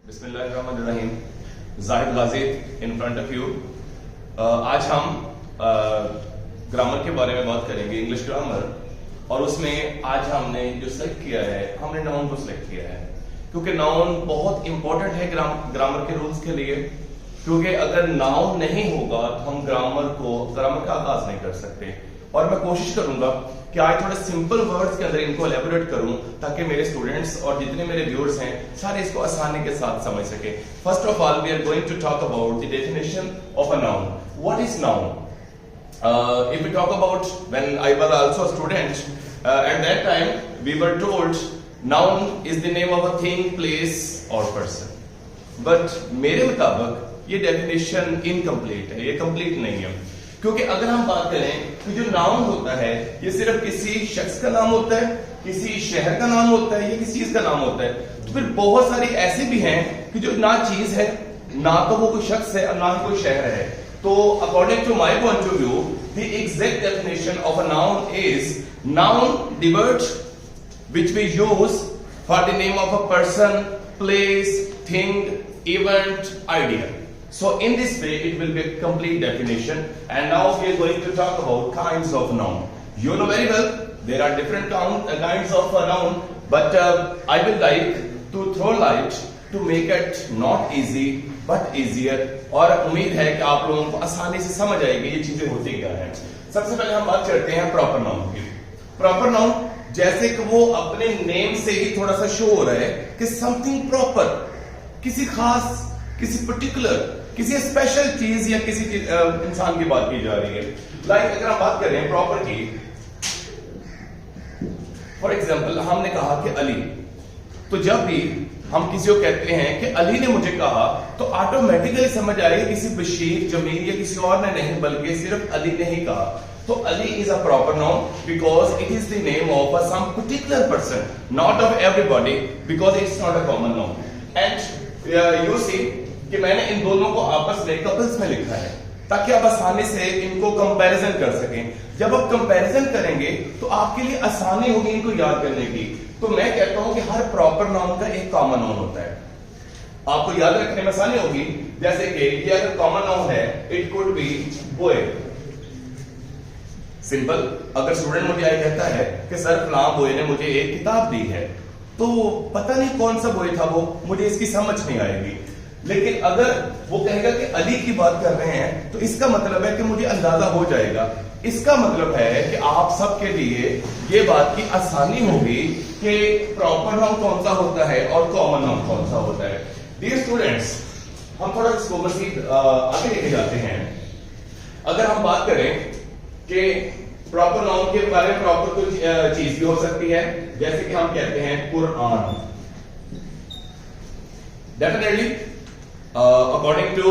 बिस्मिल्लाहिर्रहमानिर्रहीम। जाहिद गाजी in front of you. आज हम ग्रामर के बारे में बात करेंगे, इंग्लिश ग्रामर। और उसमें आज हमने जो सिलेक्ट किया है, हमने नाउन को सिलेक्ट किया है क्योंकि नाउन बहुत इंपॉर्टेंट है ग्रामर के रूल्स के लिए। क्योंकि अगर नाउन नहीं होगा तो हम ग्रामर का आगाज नहीं कर सकते। और मैं कोशिश करूंगा कि आज थोड़े सिंपल वर्ड्स के अंदर इनको एलेबोरेट करूं ताकि मेरे स्टूडेंट्स और जितने मेरे व्यूअर्स हैं सारे इसको आसानी के साथ समझ सके। First of all we are going to talk about the definition of a noun. What is noun? If we talk about when I was also a student, at that time we were told noun is the name of a thing, place or person. But मेरे मुताबिक ये definition incomplete है, ये complete नहीं है। क्योंकि अगर हम बात करें कि जो नाउन होता है ये सिर्फ किसी शख्स का नाम होता है, किसी शहर का नाम होता है, या किसी चीज का नाम होता है, तो फिर बहुत सारी ऐसे भी हैं कि जो ना चीज है, ना तो वो कोई शख्स है और ना ही कोई शहर है। तो according to my point of view the exact definition of a noun is noun the word which we use for the name of a person, place, thing, event, idea. So in this way it will be a complete definition. And now we are going to talk about kinds of noun. You know very well there are different kinds of noun, but I will like to throw light to make it not easy but easier. और उम्मीद है कि आप लोगों को आसानी से समझ आएगी ये चीजें होती क्या है। सबसे पहले हम बात करते हैं प्रॉपर नाउन की। प्रॉपर नाउन जैसे कि वो अपने नेम से ही थोड़ा सा शो हो रहा है कि समथिंग प्रॉपर, किसी खास, किसी पर्टिकुलर, किसी स्पेशल चीज या किसी इंसान की बात की जा रही है। लाइक अगर हम बात करें प्रॉपर की, फॉर एग्जाम्पल हमने कहा कि अली, तो जब भी हम किसी को कहते हैं कि अली ने मुझे कहा तो ऑटोमेटिकली समझ आएगा किसी बशीर, जमीर या किसी और ने नहीं बल्कि सिर्फ अली ने ही कहा। तो Ali is a proper noun because it is the name of some particular person, not of everybody, because it's not a common noun. And you see कि मैंने इन दोनों को आपस में कपल्स में लिखा है ताकि आप आसानी से इनको कंपैरिजन कर सकें। जब आप कंपैरिजन करेंगे तो आपके लिए आसानी होगी इनको याद करने की। तो मैं कहता हूं कि हर प्रॉपर नाउन का एक कॉमन नाउन होता है, आपको याद रखने में आसानी होगी। जैसे कि ये अगर कॉमन नाउन है, it could be boy. Simple, अगर स्टूडेंट मुझे आए कहता है कि सर फलां बॉय ने मुझे एक किताब दी है, तो पता नहीं कौन सा बॉय था वो, मुझे इसकी समझ नहीं आएगी। लेकिन अगर वो कहेगा कि अली की बात कर रहे हैं तो इसका मतलब है कि मुझे अंदाजा हो जाएगा। इसका मतलब है कि आप सबके लिए ये बात की आसानी होगी कि प्रॉपर नाउन कौन सा होता है और कॉमन नाउन कौन सा होता है। डियर स्टूडेंट्स, हम थोड़ा इसको मजीद आगे लेके जाते हैं। अगर हम बात करें कि प्रॉपर नाउन के बारे में, प्रॉपर कोई चीज भी हो सकती है, जैसे कि हम कहते हैं Quran. Definitely according to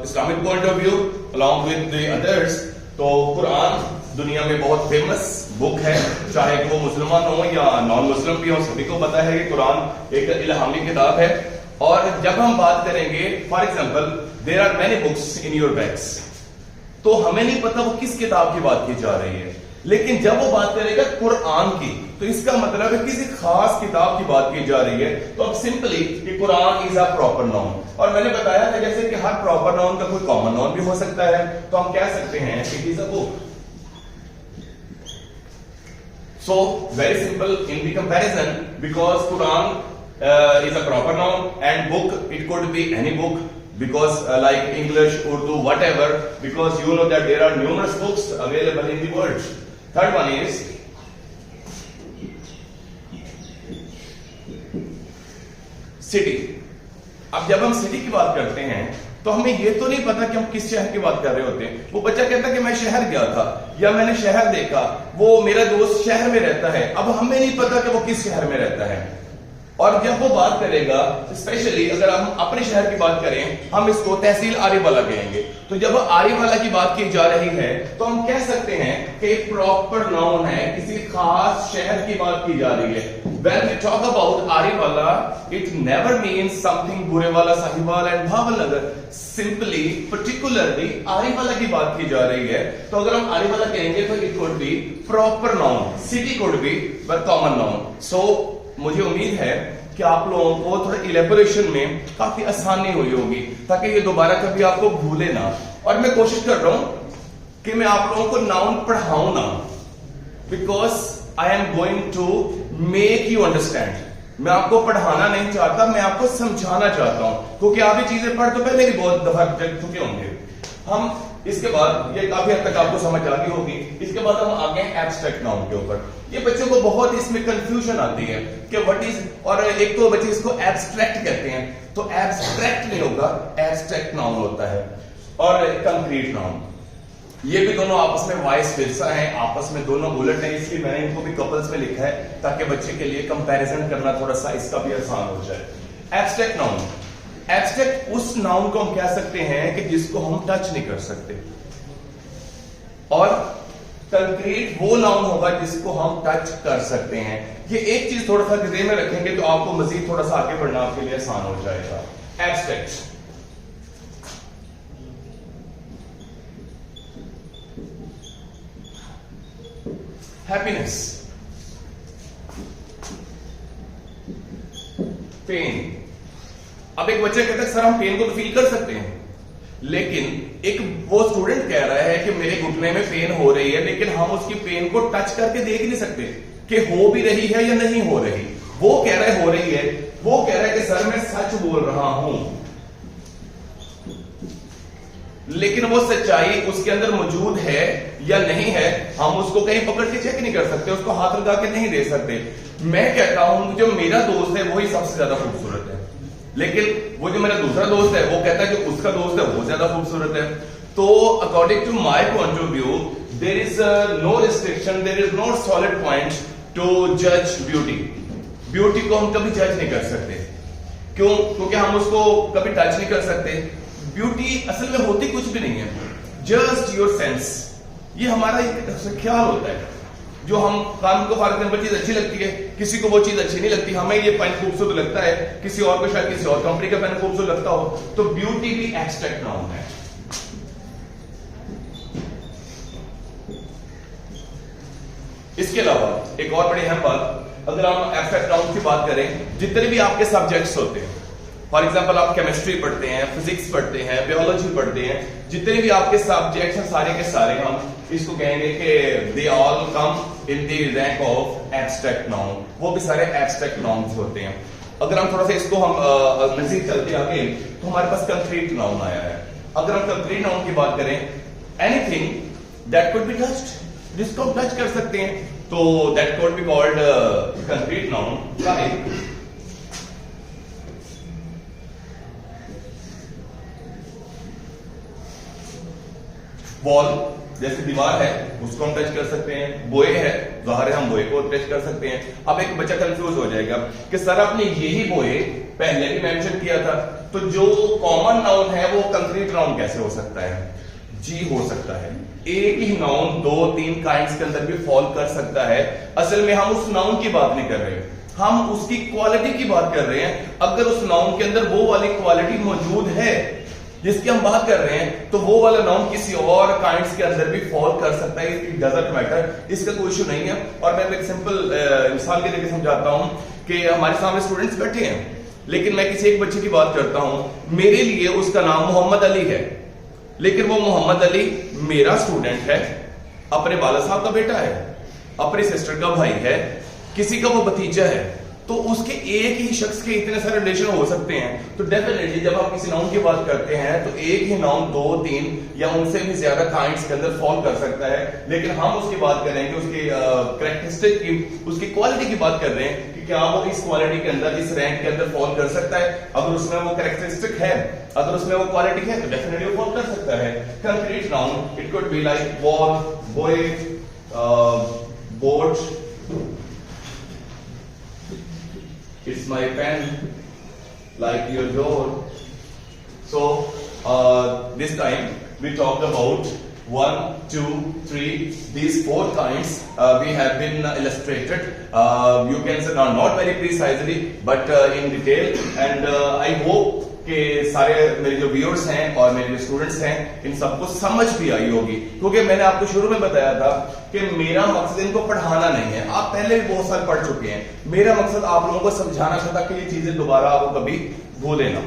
Islamic point of view along with the others, तो कुरान दुनिया में बहुत फेमस बुक है, चाहे वो मुसलमान हो या नॉन मुस्लिम भी हो, सभी को पता है कि कुरान एक इल्हामी किताब है। और जब हम बात करेंगे, for example there are many books in your bags, तो हमें नहीं पता वो किस किताब की बात की जा रही है, लेकिन जब वो बात करेगा कुरान की तो इसका मतलब है किसी खास किताब की बात की जा रही है। तो अब सिंपली कि Quran is a proper noun. और मैंने बताया था जैसे कि हर प्रॉपर नाउन का कोई कॉमन नाउन भी हो सकता है, तो हम कह सकते हैं it is a book. So very simple in the comparison, because Quran is a proper noun and book, it could be any book, because like English, Urdu, whatever, because you know that there are numerous books available in the world. Third one is city. अब जब हम city की बात करते हैं तो हमें ये तो नहीं पता कि हम किस शहर की बात कर रहे होते हैं। वो बच्चा कहता है कि मैं शहर गया था या मैंने शहर देखा, वो मेरा दोस्त शहर में रहता है। अब हमें नहीं पता कि वो किस शहर में रहता है। और जब वो बात करेगा, स्पेशली अगर हम अपने शहर की बात करें, हम इसको तहसील आरीवाला कहेंगे। तो जब आरीवाला की बात की जा रही है तो हम कह सकते हैं कि एक प्रॉपर नाउन है, किसी खास शहर की बात की जा रही है। When we talk about आरीवाला, it never means something Burewala, Sahiwal and Bahawalnagar. Simply, particularly आरीवाला की बात की जा रही है। तो अगर हम आरीवाला कहेंगे तो it could be proper noun, city could be but common noun. So मुझे उम्मीद है कि आप लोगों को थोड़ा इलेबोरेशन में काफी आसानी हुई होगी, ताकि ये दोबारा कभी आपको भूले ना। और मैं कोशिश कर रहा हूं कि मैं आप लोगों को नाउन पढ़ाऊं ना, because I am going to make you understand. मैं आपको पढ़ाना नहीं चाहता, मैं आपको समझाना चाहता हूं, क्योंकि आप ये चीजें पढ़ तो पहले भी बहुत दफा देख चुके होंगे। हम इसके बाद ये काफी हद तक आपको समझ आ गई होगी। इसके बाद हम आगे एब्स्ट्रैक्ट नाउन के ऊपर। ये बच्चों को बहुत इसमें कंफ्यूजन आती है कि व्हाट इज, और एक तो बच्चे इसको एब्स्ट्रैक्ट कहते हैं, तो एब्स्ट्रैक्ट नहीं होगा, एब्स्ट्रैक्ट नाउन होता है। और कंक्रीट नाउन, ये भी दोनों आपस में वाइस वर्सा हैं, आपस में दोनों उलट है, इसलिए मैंने इनको भी कपल्स में लिखा है, ताकि बच्चे के लिए कंपैरिजन करना थोड़ा सा इसका भी आसान हो जाए। एब्स्ट्रैक्ट नाउन, एब्स्ट्रैक्ट उस नाउन को हम कह सकते हैं कि जिसको हम टच नहीं कर सकते, और कंक्रीट वो नाउन होगा जिसको हम टच कर सकते हैं। ये एक चीज थोड़ा सा ध्यान में रखेंगे तो आपको मजीद थोड़ा सा आगे बढ़ना आपके लिए आसान हो जाएगा। Abstract, happiness, pain. अब एक बच्चा कहता है सर हम पेन को तो फील कर सकते हैं, लेकिन एक वो स्टूडेंट कह रहा है कि मेरे घुटने में पेन हो रही है, लेकिन हम उसकी पेन को टच करके देख नहीं सकते कि हो भी रही है या नहीं हो रही। वो कह रहा है हो रही है, वो कह रहा है कि सर मैं सच बोल रहा हूं, लेकिन वो सच्चाई उसके अंदर मौजूद है या नहीं है हम उसको कहीं पकड़ के चेक नहीं कर सकते, उसको हाथ लगा के नहीं दे सकते। मैं कहता हूं जो मेरा दोस्त है वही सबसे ज्यादा खूबसूरत है, लेकिन वो जो मेरा दूसरा दोस्त है वो कहता है कि उसका दोस्त है वो ज्यादा खूबसूरत है। तो according to my point of view there is no restriction, there is no solid point to जज ब्यूटी। ब्यूटी को हम कभी जज नहीं कर सकते, क्यों? क्योंकि हम उसको कभी टच नहीं कर सकते। ब्यूटी असल में होती कुछ भी नहीं है, जस्ट योर सेंस। ये हमारा एक ख्याल होता है, जो हम काम को फॉर एग्जाम्पल चीज अच्छी लगती है, किसी को वो चीज अच्छी नहीं लगती। हमें ये पेन खूबसूरत लगता है, किसी और को शायद किसी और कंपनी का पेन खूबसूरत लगता हो। तो ब्यूटी भी एब्स्ट्रैक्ट नाउन है। इसके अलावा एक और बड़ी अहम बात, अगर हम एब्स्ट्रैक्ट नाउन की बात करें, जितने भी आपके सब्जेक्ट्स होते हैं, फॉर एग्जाम्पल आप केमिस्ट्री पढ़ते हैं, फिजिक्स पढ़ते हैं, बायोलॉजी पढ़ते हैं, जितने भी आपके सब्जेक्ट्स हैं सारे के सारे हम इसको कहेंगे कि they all come in the rank of abstract noun. वो भी सारे एब्स्ट्रैक्ट नाउन्स होते हैं। अगर हम थोड़ा सा इसको हम मजीद चलते आगे तो हमारे पास कंक्रीट नाउन आया है। अगर हम कंक्रीट नाउन की बात करें, anything that could be touched, जिसको हम टच कर सकते हैं, तो that could be called concrete noun. Wall, जैसे दीवार है उसको हम टच कर सकते हैं, बोए है ज़ाहिर है हम बोए को टच कर सकते हैं। अब एक बच्चा कंफ्यूज हो जाएगा कि सर आपने यही बोए पहले भी मेंशन किया था, तो जो कॉमन नाउन है वो कंक्रीट नाउन कैसे हो सकता है? जी हो सकता है, एक ही नाउन 2-3 काइंड्स के अंदर भी फॉल कर सकता है। असल में हम उस नाउन की बात नहीं कर रहे, हम उसकी क्वालिटी की बात कर रहे हैं। अगर उस नाउन के अंदर वो वाली क्वालिटी मौजूद है जिसकी हम बात कर रहे हैं, तो वो वाला नाउन किसी और काइंड्स के अंदर भी फॉल कर सकता है। इट डजंट मैटर, इसका कोई इशू नहीं है। और मैं एक सिंपल मिसाल के लेके समझाता हूं कि हमारे सामने स्टूडेंट्स बैठे हैं, लेकिन मैं किसी एक बच्चे की बात करता हूं, मेरे लिए उसका नाम मोहम्मद अली है, लेकिन वो मोहम्मद अली मेरा स्टूडेंट है, अपने वाला साहब का बेटा है, अपनी सिस्टर का भाई है, किसी का वो भतीजा है। तो उसके एक ही शख्स के इतने सारे रिलेशन हो सकते हैं। तो डेफिनेटली जब आप किसी नाउन की बात करते हैं तो एक ही नाउन 2-3 या उनसे भी ज्यादा काइंड्स के अंदर फॉल कर सकता है। लेकिन हम उसकी बात कर रहे हैं कि उसकी कैरेक्टरिस्टिक की, उसकी क्वालिटी की बात कर रहे हैं कि क्या वो इस क्वालिटी के अंदर, इस रैंक के अंदर फॉल कर सकता है। अगर उसमें वो कैरेक्टरिस्टिक है, अगर उसमें वो क्वालिटी है, तो डेफिनेटली वो फॉल कर सकता है। Concrete noun, it could be like wall, boy, board, it's my pen, like your door. So this time we talked about 1, 2, 3, these 4 kinds we have been illustrated. You can say not very precisely, but in detail. And I hope کہ سارے میرے جو viewers ہیں اور میرے جو students ہیں ان سب کو سمجھ بھی آئی ہوگی، کیونکہ میں نے آپ کو شروع میں بتایا تھا کہ میرا مقصد ان کو پڑھانا نہیں ہے، آپ پہلے بھی بہت سال پڑھ چکے ہیں، میرا مقصد آپ لوگوں کو سمجھانا تھا کہ یہ چیزیں دوبارہ آپ کو کبھی بھولے نہ.